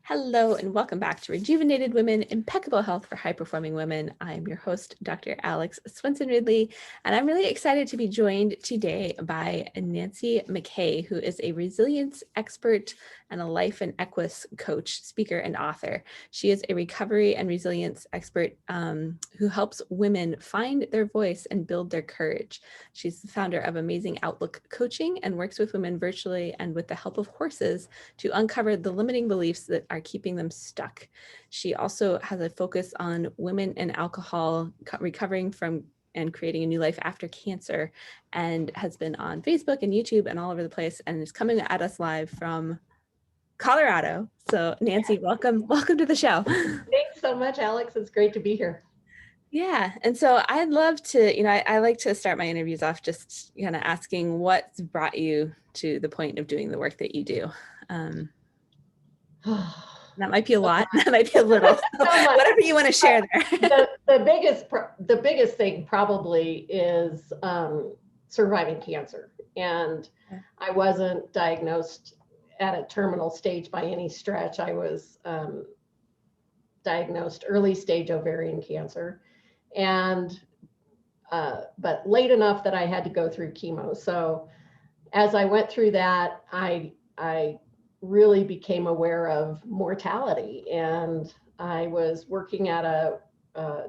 Hello and welcome back to Rejuvenated Women, Impeccable Health for High-Performing Women. I'm your host, Dr. Alex Swenson-Ridley, and I'm really excited to be joined today by Nancy Mckay, who is a resilience expert and a life and equus coach, speaker, and author. She is a recovery and resilience expert who helps women find their voice and build their courage. She's the founder of Amazing Outlook Coaching and works with women virtually and with the help of horses to uncover the limiting beliefs that are keeping them stuck. She also has a focus on women and alcohol recovering from and creating a new life after cancer, and has been on Facebook and YouTube and all over the place, and is coming at us live from Colorado. So Nancy, welcome to the show. Thanks so much, Alex. It's great to be here. Yeah. And so I'd love to, I like to start my interviews off just kind of asking what's brought you to the point of doing the work that you do. That might be a lot. That might be a little. So whatever you want to share there. The biggest thing probably is surviving cancer. And I wasn't diagnosed at a terminal stage by any stretch. I was diagnosed early stage ovarian cancer, and but late enough that I had to go through chemo. So as I went through that, I really became aware of mortality. And I was working at a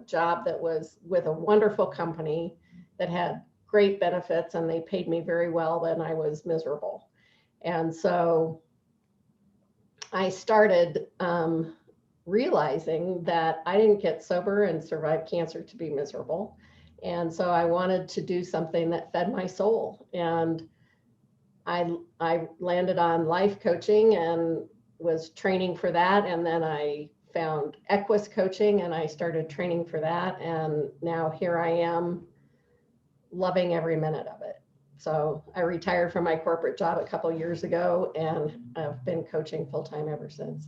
job that was with a wonderful company that had great benefits, and they paid me very well, and I was miserable. And so I started realizing that I didn't get sober and survive cancer to be miserable. And so I wanted to do something that fed my soul. And I landed on life coaching and was training for that. And then I found equus coaching and I started training for that. And now here I am, loving every minute of it. So I retired from my corporate job a couple of years ago, and I've been coaching full-time ever since.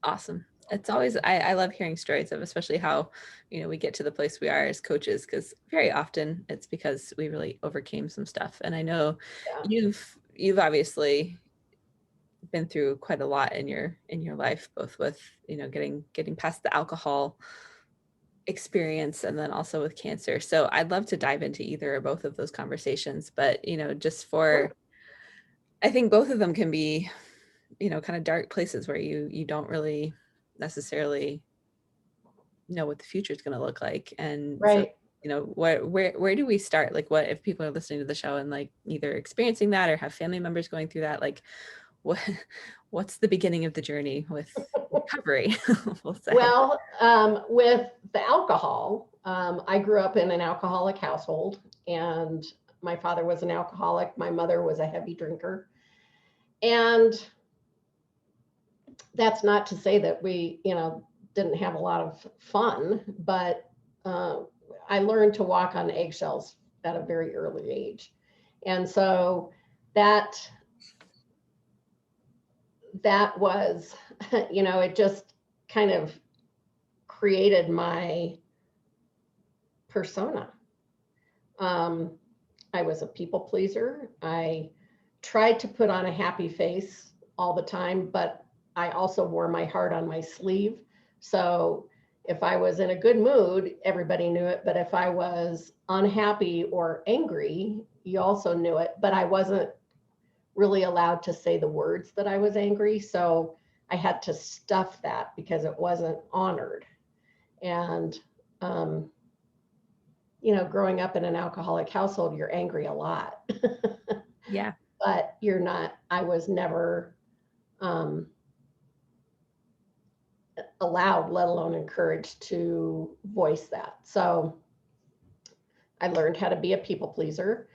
Awesome. It's always, I love hearing stories of especially how, we get to the place we are as coaches, because very often it's because we really overcame some stuff. And I know you've obviously been through quite a lot in your life, both with, getting past the alcohol experience and then also with cancer. So I'd love to dive into either or both of those conversations, but, just for, I think both of them can be, kind of dark places where you don't really necessarily know what the future is going to look like. And Right. so, where do we start? Like, what if people are listening to the show and like either experiencing that or have family members going through that? Like, what's the beginning of the journey with recovery? We'll say. Well, with the alcohol, I grew up in an alcoholic household, and my father was an alcoholic. My mother was a heavy drinker. And that's not to say that we, didn't have a lot of fun, but I learned to walk on eggshells at a very early age. And so that was, it just kind of created my persona. I was a people pleaser. I tried to put on a happy face all the time, but I also wore my heart on my sleeve. So if I was in a good mood, everybody knew it. But if I was unhappy or angry, you also knew it. But I wasn't really allowed to say the words that I was angry. So I had to stuff that because it wasn't honored. And, growing up in an alcoholic household, you're angry a lot. Yeah. But you're not, I was never allowed, let alone encouraged to voice that. So I learned how to be a people pleaser.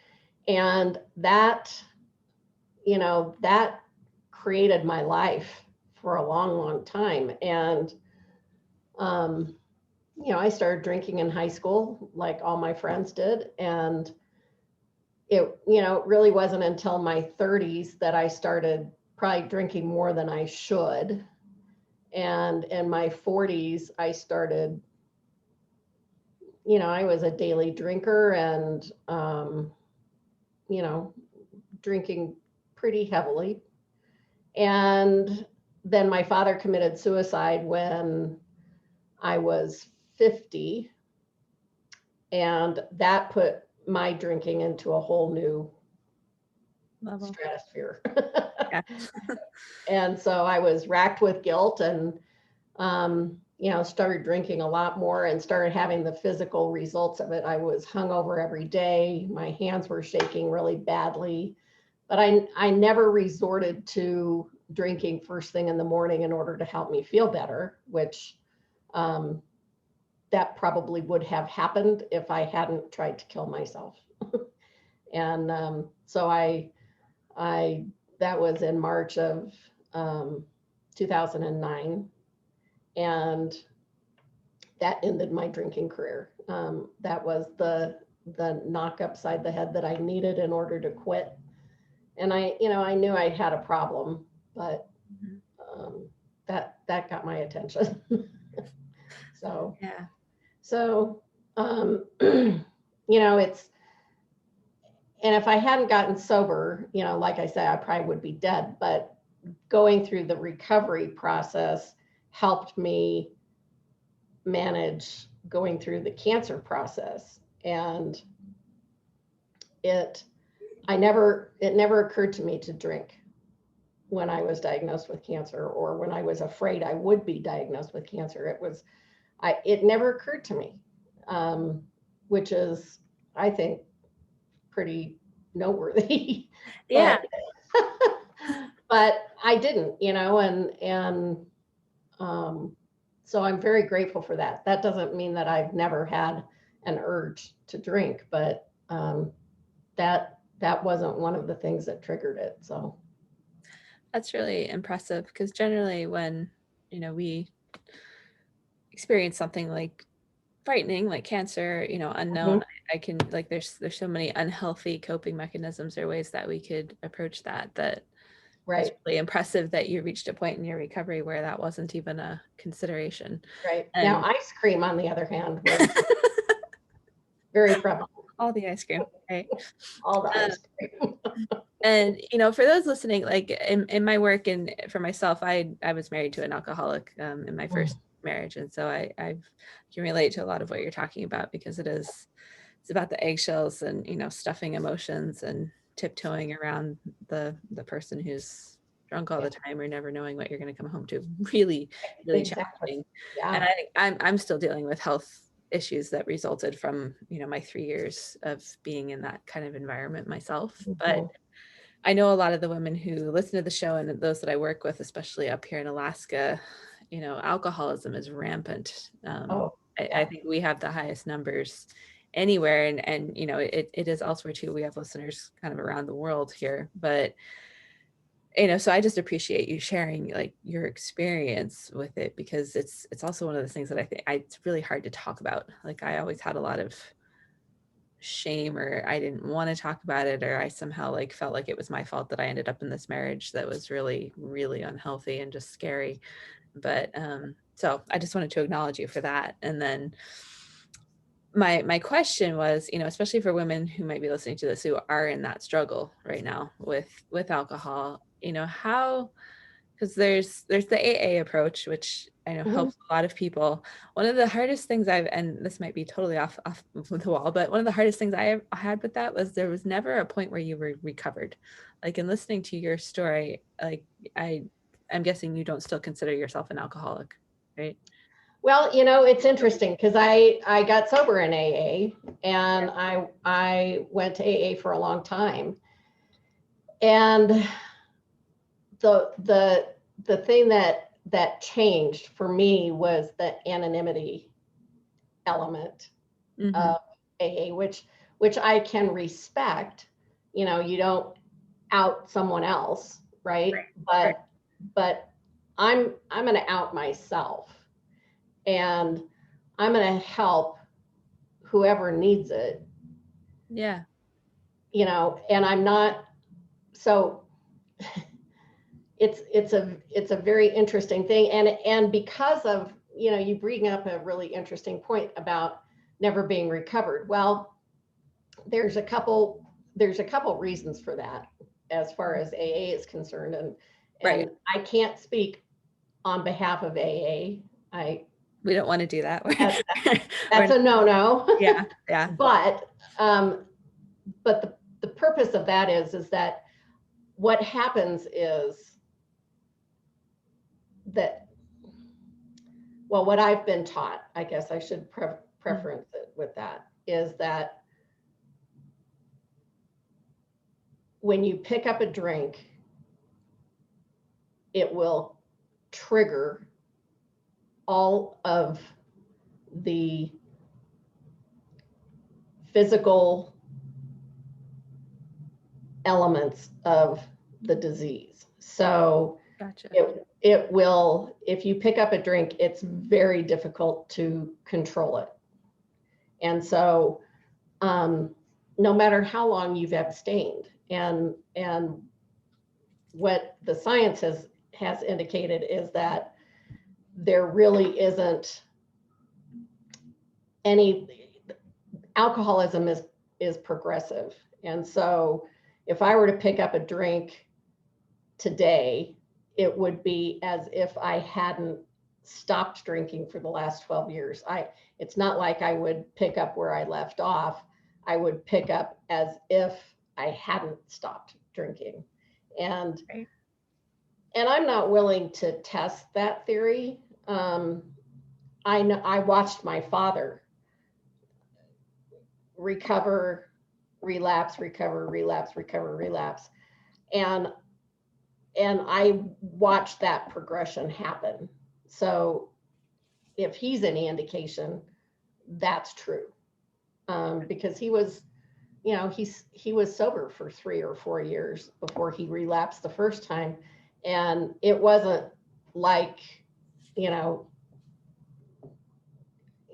And that, that created my life for a long, long time. And, I started drinking in high school, like all my friends did. And it really wasn't until my 30s that I started probably drinking more than I should. And in my 40s, I started, I was a daily drinker and, drinking pretty heavily. And then my father committed suicide when I was 50, and that put my drinking into a whole new Level. stratosphere. Yeah. And so I was racked with guilt, and started drinking a lot more and started having the physical results of it. I was hungover every day. My hands were shaking really badly, but I never resorted to drinking first thing in the morning in order to help me feel better, which that probably would have happened if I hadn't tried to kill myself. And so that was in March of 2009, and that ended my drinking career. That was the knock upside the head that I needed in order to quit. And I knew I had a problem, but that got my attention. So Yeah. It's, and if I hadn't gotten sober, like I said, I probably would be dead. But going through the recovery process helped me manage going through the cancer process. And it never occurred to me to drink when I was diagnosed with cancer, or when I was afraid I would be diagnosed with cancer. It never occurred to me, which is, I think, pretty noteworthy. Yeah. But I didn't, so I'm very grateful for that. That doesn't mean that I've never had an urge to drink, but that wasn't one of the things that triggered it. So That's really impressive, because generally when, we experience something like frightening, like cancer, unknown, I can, like, there's so many unhealthy coping mechanisms or ways that we could approach that it's right, really impressive that you reached a point in your recovery where that wasn't even a consideration. right. And Now ice cream, on the other hand, was very prevalent. all the ice cream, right? All the ice cream. And for those listening, like in my work and for myself, I was married to an alcoholic in my first marriage, and so I can relate to a lot of what you're talking about, because it's about the eggshells and stuffing emotions and tiptoeing around the person who's drunk all the time, or never knowing what you're going to come home to. Really, really Exactly. challenging. Yeah. And I think I'm still dealing with health issues that resulted from my 3 years of being in that kind of environment myself. But I know a lot of the women who listen to the show, and those that I work with, especially up here in Alaska, alcoholism is rampant. I think we have the highest numbers anywhere, and it is elsewhere too. We have listeners kind of around the world here, but so I just appreciate you sharing like your experience with it, because it's also one of the things that I think it's really hard to talk about. Like, I always had a lot of shame, or I didn't want to talk about it, or I somehow like felt like it was my fault that I ended up in this marriage that was really, really unhealthy and just scary. But so I just wanted to acknowledge you for that. And then my question was, especially for women who might be listening to this, who are in that struggle right now with alcohol, how, because there's the AA approach, which I know helps a lot of people. One of the hardest things and this might be totally off the wall, but one of the hardest things I had with that was there was never a point where you were recovered. Like, in listening to your story, like I'm guessing you don't still consider yourself an alcoholic, right? Well, it's interesting, because I got sober in AA, and I went to AA for a long time. And the thing that changed for me was the anonymity element of AA, which I can respect. You don't out someone else, right? But I'm going to out myself, and I'm going to help whoever needs it. Yeah. And I'm not, so it's a very interesting thing. And because of, you bring up a really interesting point about never being recovered. Well, there's a couple reasons for that, as far as AA is concerned. And I can't speak on behalf of AA. We don't want to do that. That's, that's a no-no. Yeah, yeah. But the purpose of that is that what happens is that, well, what I've been taught, I guess I should preference it with that, is that when you pick up a drink, it will trigger all of the physical elements of the disease. So Gotcha. it will, if you pick up a drink, it's very difficult to control it. And so no matter how long you've abstained, and what the science has indicated is that there really isn't any, alcoholism is progressive. And so if I were to pick up a drink today, it would be as if I hadn't stopped drinking for the last 12 years. It's not like I would pick up where I left off. I would pick up as if I hadn't stopped drinking. And Right. and I'm not willing to test that theory. I know, I watched my father recover, relapse, recover, relapse, recover, relapse. And I watched that progression happen. So if he's any indication, that's true. Because he was, he was sober for 3 or 4 years before he relapsed the first time. And it wasn't like,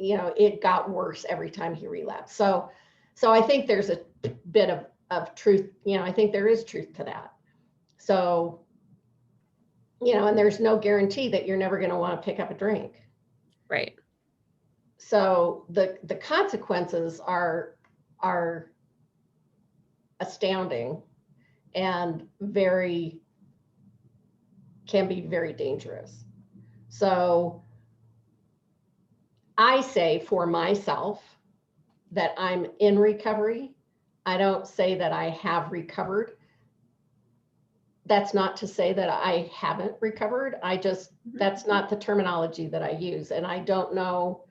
it got worse every time he relapsed. So I think there's a bit of truth, I think there is truth to that. So, and there's no guarantee that you're never going to want to pick up a drink. Right. So the consequences are astounding and can be very dangerous. So I say for myself that I'm in recovery. I don't say that I have recovered. That's not to say that I haven't recovered. That's not the terminology that I use. And I don't know,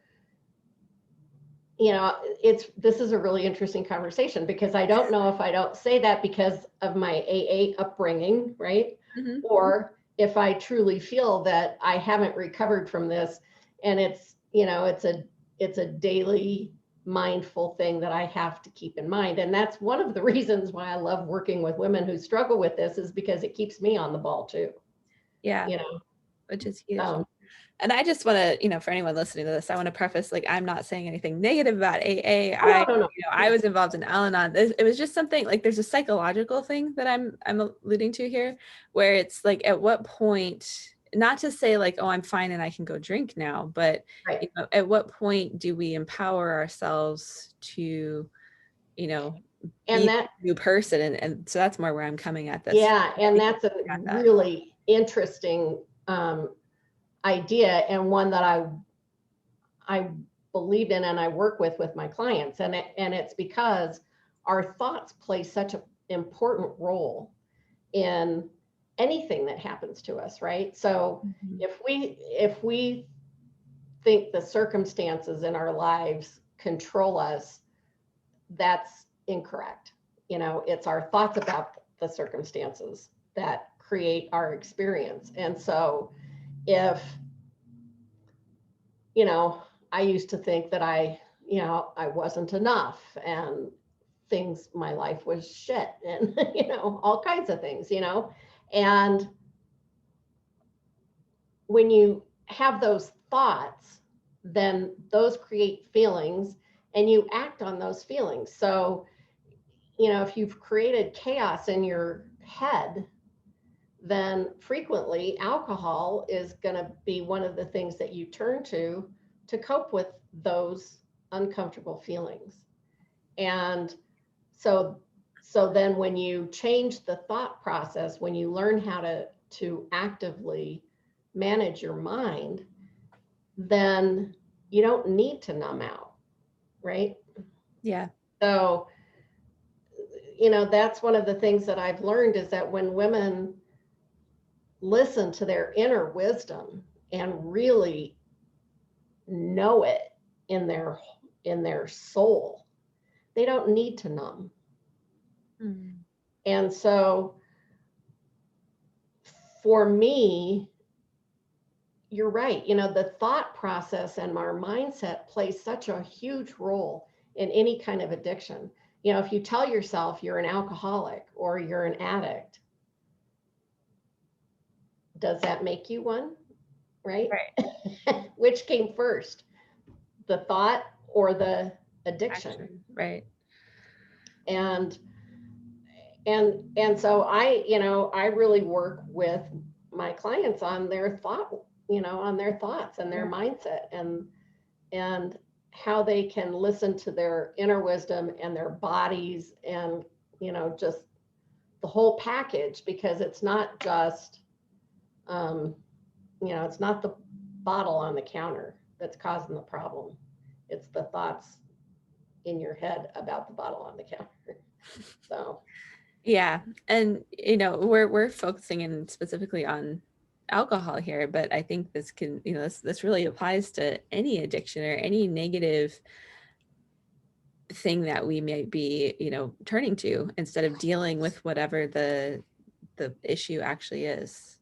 this is a really interesting conversation, because I don't know if I don't say that because of my AA upbringing, right? Mm-hmm. Or if I truly feel that I haven't recovered from this, and it's a daily mindful thing that I have to keep in mind. And that's one of the reasons why I love working with women who struggle with this, is because it keeps me on the ball too. Yeah. Which is huge. And I just want to, for anyone listening to this, I want to preface, like, I'm not saying anything negative about AA. No. I was involved in Al-Anon. It was just something, like, there's a psychological thing that I'm alluding to here, where it's like, at what point, not to say like, oh, I'm fine and I can go drink now, but right. At what point do we empower ourselves to, be a new person? And so that's more where I'm coming at this. Yeah, and that's a really interesting idea, and one that I believe in and I work with my clients, and it's because our thoughts play such an important role in anything that happens to us, right? So if we think the circumstances in our lives control us, that's incorrect. It's our thoughts about the circumstances that create our experience. And so if, I used to think that I wasn't enough, and my life was shit, and, all kinds of things, and when you have those thoughts, then those create feelings, and you act on those feelings. So, if you've created chaos in your head, then frequently alcohol is going to be one of the things that you turn to cope with those uncomfortable feelings. And so then when you change the thought process, when you learn how to actively manage your mind, then you don't need to numb out, right? Yeah. So, you know, that's one of the things that I've learned is that when women listen to their inner wisdom and really know it in their soul, they don't need to numb. Mm. And so for me, you're right. You know, the thought process and our mindset plays such a huge role in any kind of addiction. You know, if you tell yourself you're an alcoholic or you're an addict, does that make you one? Right? Right. Which came first, the thought or the addiction? Action. Right. And so I really work with my clients on their thought, on their thoughts and their Yeah. mindset, and how they can listen to their inner wisdom and their bodies, and just the whole package, because it's not just it's not the bottle on the counter that's causing the problem. It's the thoughts in your head about the bottle on the counter. So Yeah. And we're focusing in specifically on alcohol here, but I think this can, this really applies to any addiction or any negative thing that we may be, turning to instead of dealing with whatever the issue actually is.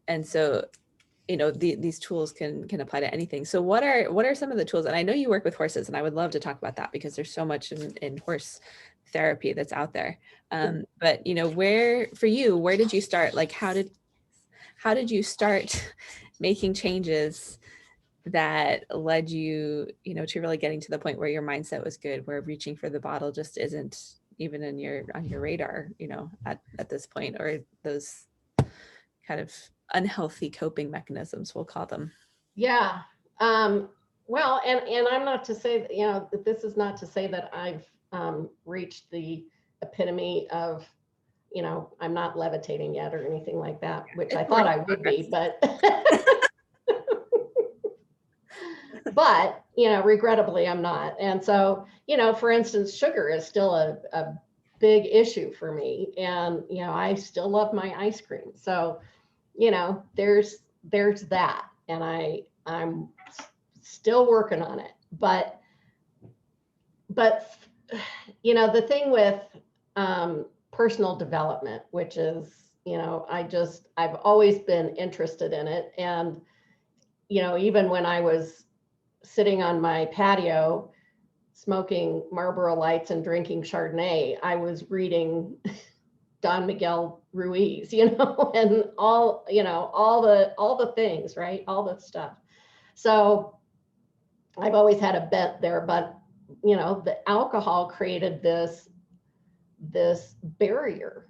And so these tools can apply to anything. So what are some of the tools? And I know you work with horses, and I would love to talk about that because there's so much in horse therapy that's out there. But where did you start? Like how did you start making changes that led you, to really getting to the point where your mindset was good, where reaching for the bottle just isn't even on your radar, at this point, or those kind of unhealthy coping mechanisms, we'll call them. yeah. Well, and I'm not to say that, that this is not to say that I've reached the epitome of, I'm not levitating yet or anything like that, which I thought I would be, but but regrettably I'm not. And so, for instance, sugar is still a big issue for me, and I still love my ice cream. So there's that, and I'm still working on it. But the thing with personal development, which is I've always been interested in it, and even when I was sitting on my patio smoking Marlboro Lights and drinking Chardonnay, I was reading Don Miguel Ruiz, and all the things, right? All the stuff. So I've always had a bent there, but the alcohol created this barrier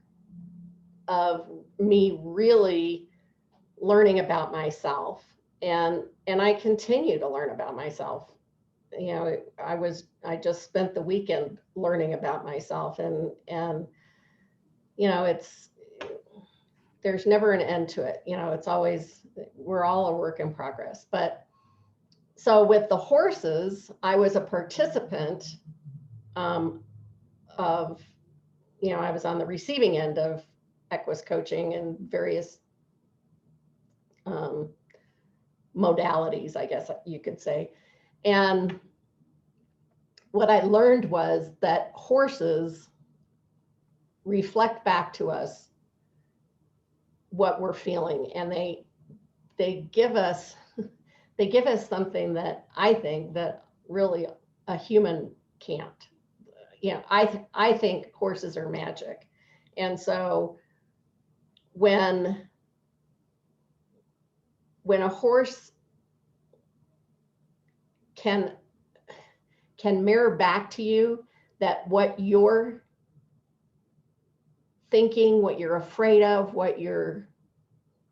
of me really learning about myself, and I continue to learn about myself. I just spent the weekend learning about myself, and there's never an end to it. It's always, we're all a work in progress. But so with the horses, I was a participant of, I was on the receiving end of Equus coaching and various modalities, I guess you could say. And what I learned was that horses reflect back to us what we're feeling, and they give us something that I think that really a human can't. I think horses are magic. And so when a horse can mirror back to you that what you're thinking, what you're afraid of, what you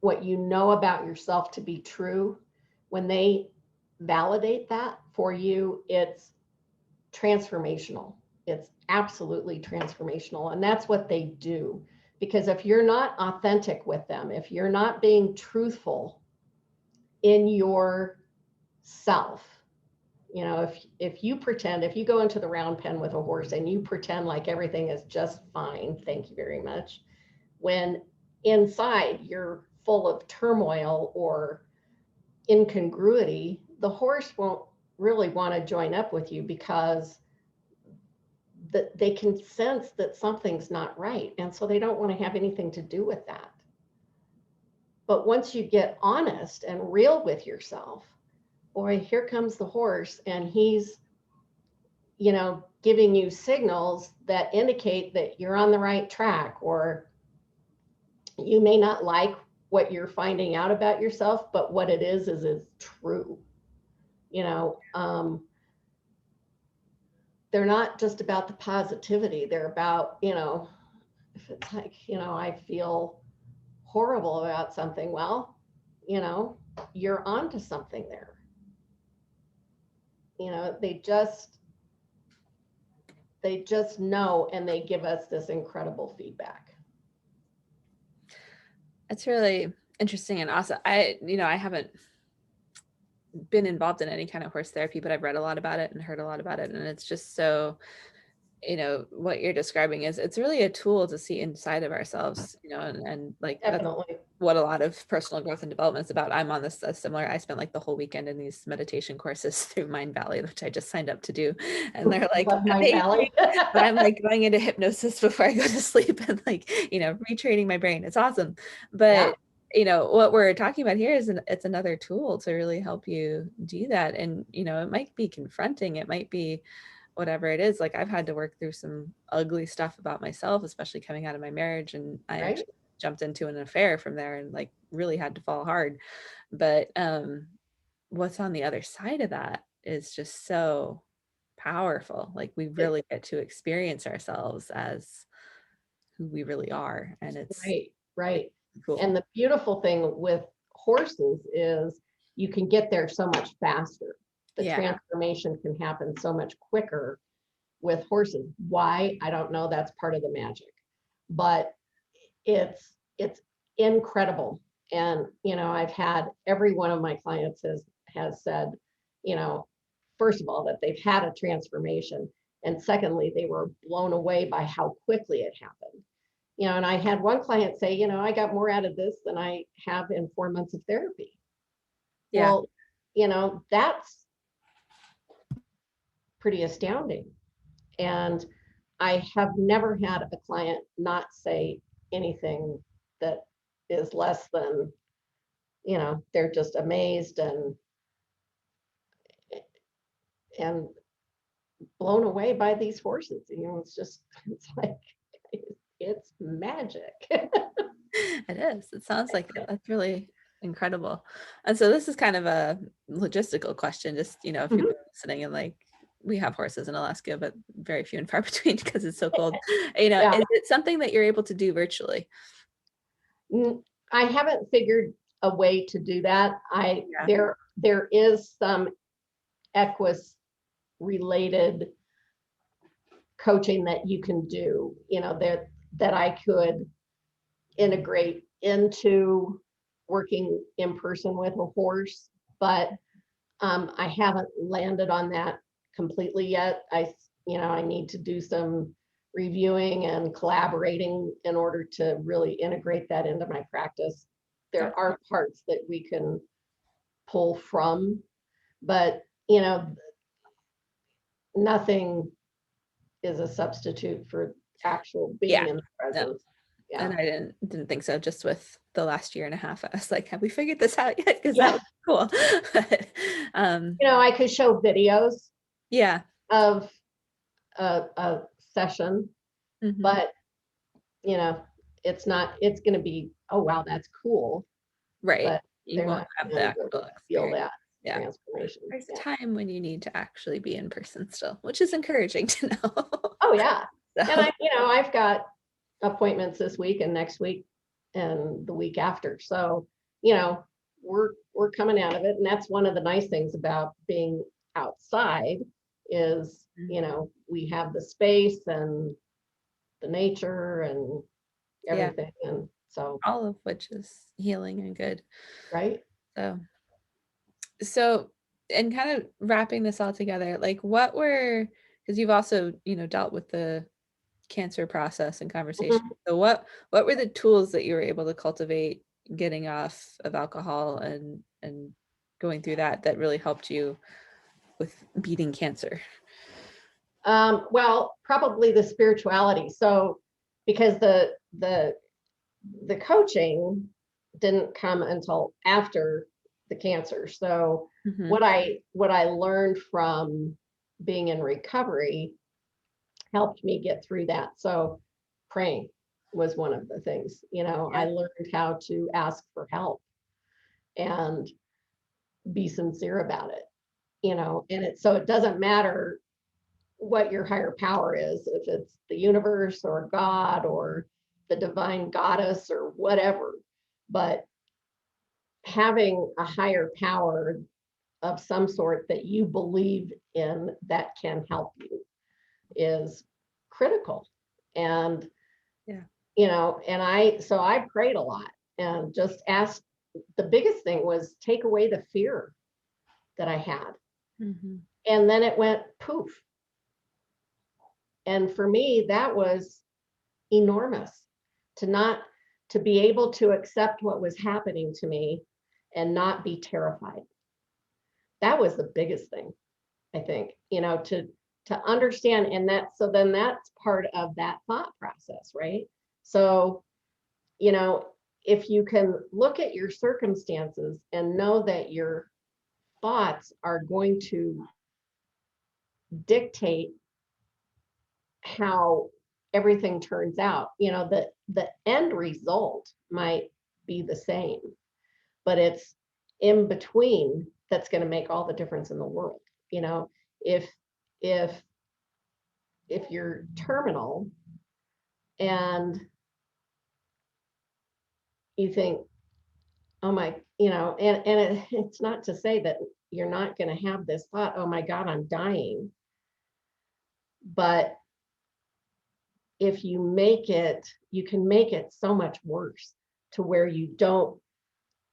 know about yourself to be true, when they validate that for you, it's transformational. It's absolutely transformational. And that's what they do. Because if you're not authentic with them, if you're not being truthful in yourself, you know, if you pretend, if you go into the round pen with a horse and you pretend like everything is just fine, thank you very much, when inside you're full of turmoil or incongruity, the horse won't really want to join up with you, because that they can sense that something's not right, and so they don't want to have anything to do with that. But once you get honest and real with yourself, boy, here comes the horse, and he's, you know, giving you signals that indicate that you're on the right track, or you may not like what you're finding out about yourself, but what it is true. You know, they're not just about the positivity. They're about, you know, if it's like, you know, I feel horrible about something, well, you know, you're onto something there. You know, they just know, and they give us this incredible feedback. That's really interesting and awesome. I haven't been involved in any kind of horse therapy, but I've read a lot about it and heard a lot about it. And it's just so, you know, what you're describing is, it's really a tool to see inside of ourselves, you know, and like Definitely. what a lot of personal growth and development is about. I'm on this similar, I spent like the whole weekend in these meditation courses through Mind Valley, which I just signed up to do. And they're like, Mind Valley. but I'm like going into hypnosis before I go to sleep and like, you know, retraining my brain. It's awesome. But Yeah. you know, what we're talking about here is it's another tool to really help you do that. And, you know, it might be confronting. It might be whatever it is. Like I've had to work through some ugly stuff about myself, especially coming out of my marriage. And I Right. actually jumped into an affair from there and like really had to fall hard. But what's on the other side of that is just so powerful. Like we really get to experience ourselves as who we really are. And it's Right. cool. And the beautiful thing with horses is you can get there so much faster. The transformation can happen so much quicker with horses. Why? I don't know. That's part of the magic. But it's incredible. And, you know, I've had every one of my clients has said, you know, first of all, that they've had a transformation. And secondly, they were blown away by how quickly it happened. You know, and I had one client say, you know, I got more out of this than I have in 4 months of therapy. Yeah. Well, you know, that's pretty astounding. And I have never had a client not say anything that is less than, you know, they're just amazed and blown away by these horses. You know, it's just, it's like, it's magic. It is. It sounds like it. That's really incredible. And so this is kind of a logistical question, just, you know, if people are listening and like, we have horses in Alaska, but very few and far between because it's so cold. You know, Yeah. is it something that you're able to do virtually? I haven't figured a way to do that. There is some Equus related coaching that you can do, you know, that I could integrate into working in person with a horse, but I haven't landed on that completely yet. You know, I need to do some reviewing and collaborating in order to really integrate that into my practice. There are parts that we can pull from, but you know, nothing is a substitute for actual being in the presence. Yeah. And I didn't think so. Just with the last year and a half, I was like, have we figured this out yet? Because that was cool. But, you know, I could show videos of a session, but you know, it's going to be, oh wow, that's cool, right? But You won't have the actual feel that transformation. There's a time when you need to actually be in person still, which is encouraging to know. Oh yeah. So. And I've got appointments this week and next week and the week after. So, you know, we're coming out of it. And that's one of the nice things about being outside is, you know, we have the space and the nature and everything. And so, all of which is healing and good. right. So and kind of wrapping this all together, like what were, because you've also, dealt with the cancer process and conversation. Mhm. So what were the tools that you were able to cultivate getting off of alcohol and going through that really helped you with beating cancer? Well, probably the spirituality. So, because the coaching didn't come until after the cancer. So, Mm-hmm. what I learned from being in recovery helped me get through that. So, praying was one of the things. I Yeah. learned how to ask for help and be sincere about it. And it doesn't matter what your higher power is, if it's the universe or God or the divine goddess or whatever, but having a higher power of some sort that you believe in that can help you is critical. And Yeah. I prayed a lot and just asked. The biggest thing was take away the fear that I had, Mm-hmm. and then it went poof. And for me, that was enormous, to not to be able to accept what was happening to me and not be terrified. That was the biggest thing, I think, to understand. And then that's part of that thought process, right? So, you know, if you can look at your circumstances and know that your thoughts are going to dictate how everything turns out, the end result might be the same, but it's in between that's going to make all the difference in the world. You know, if if if you're terminal and you think, oh my, it's not to say that you're not going to have this thought, oh my God, I'm dying. But if you can make it so much worse to where you don't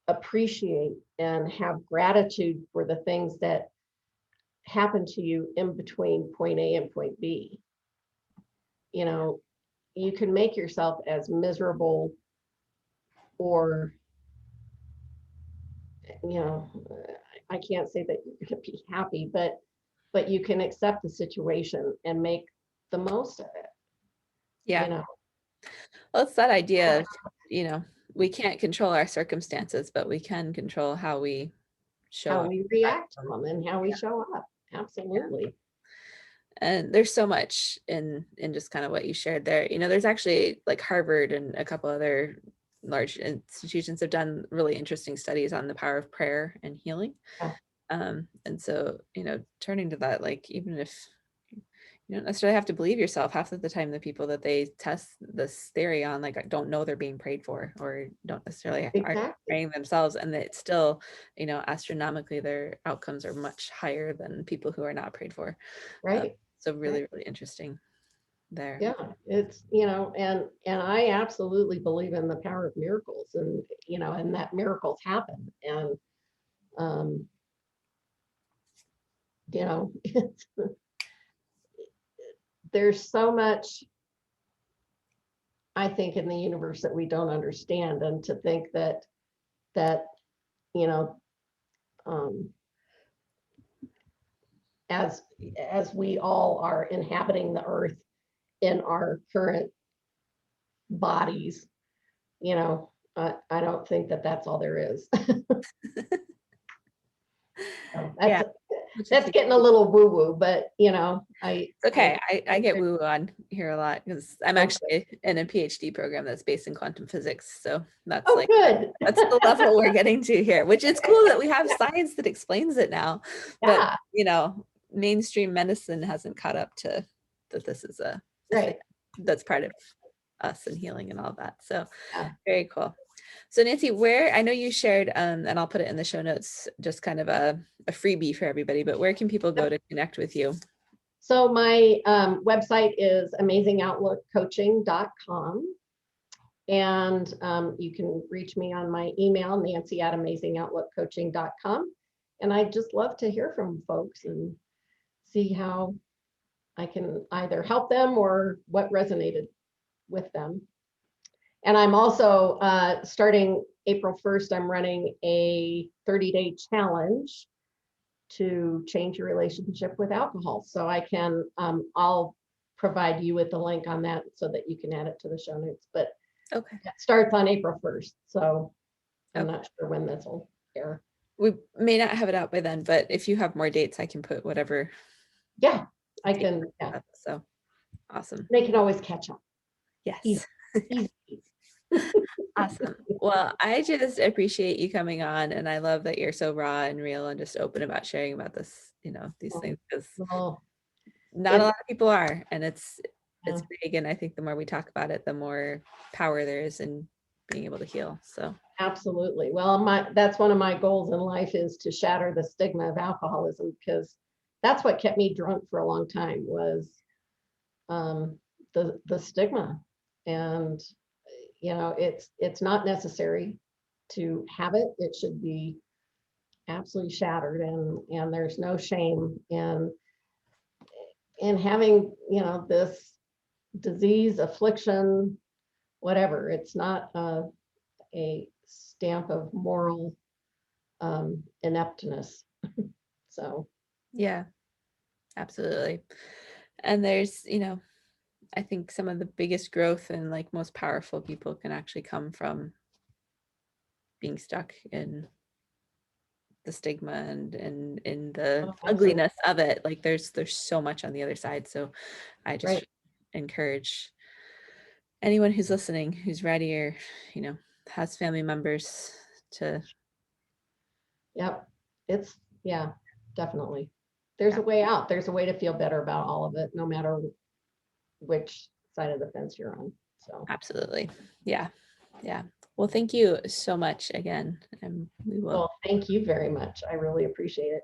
appreciate and have gratitude for the things that happen to you in between point A and point B. You know, you can make yourself as miserable, or, you know, I can't say that you're going to be happy, but you can accept the situation and make the most of it, you Yeah. know. Well, it's that idea of, we can't control our circumstances, but we can control how we show How up. we react to them and how we show up. Absolutely. And there's so much in just kind of what you shared there. There's actually like Harvard and a couple other large institutions have done really interesting studies on the power of prayer and healing. Yeah. And so, turning to that, like, even if you don't necessarily have to believe yourself, half of the time the people that they test this theory on, like, don't know they're being prayed for, or don't necessarily are Exactly. praying themselves, and that still, astronomically their outcomes are much higher than people who are not prayed for. Right. So Right. really, really interesting there. Yeah, it's, and I absolutely believe in the power of miracles, and that miracles happen. And um, it's, there's so much, I think, in the universe that we don't understand, and to think that, you know, um, as as we all are inhabiting the earth in our current bodies, I don't think that that's all there is. So Yeah. that's getting a little woo woo, but Okay, I I get woo on here a lot because I'm okay. actually in a PhD program that's based in quantum physics. So that's Oh, like good. that's the level we're getting to here, which is cool that we have science that explains it now. But Yeah, mainstream medicine hasn't caught up to that this is a thing right. that's part of us and healing and all that. So Yeah. very cool. So Nancy, where I know you shared, and I'll put it in the show notes, just kind of a freebie for everybody, but where can people go to connect with you? So my website is amazingoutlookcoaching.com. And you can reach me on my email, nancy@amazingoutlookcoaching.com. And I'd just love to hear from folks and see how I can either help them or what resonated with them. And I'm also starting April 1st, I'm running a 30-day challenge to change your relationship with alcohol. So I can, I'll provide you with the link on that so that you can add it to the show notes. But Okay. it starts on April 1st. So I'm Okay. not sure when this will air. We may not have it out by then, but if you have more dates, I can put whatever. Yeah, I can. Yeah. So awesome. They can always catch up. Yes. Easy. Easy. Awesome. Well, I just appreciate you coming on, and I love that you're so raw and real and just open about sharing about this, these things, because Well, not a lot of people are, and it's yeah. big. And I think the more we talk about it, the more power there is in being able to heal. So Absolutely. Well, that's one of my goals in life, is to shatter the stigma of alcoholism, because that's what kept me drunk for a long time, was the stigma. And it's not necessary to have it. It should be absolutely shattered, and there's no shame in having this disease, affliction, whatever. It's not a stamp of moral ineptness. So yeah, absolutely. And there's, I think some of the biggest growth and like most powerful people can actually come from being stuck in the stigma and in the absolutely. ugliness of it. Like there's so much on the other side. So I just Right. encourage anyone who's listening, who's ready, or has family members to. Yep. Yeah, definitely. There's Yeah, a way out. There's a way to feel better about all of it, no matter which side of the fence you're on. So absolutely. Yeah. Well, thank you so much again, and we will. well, thank you very much. I really appreciate it.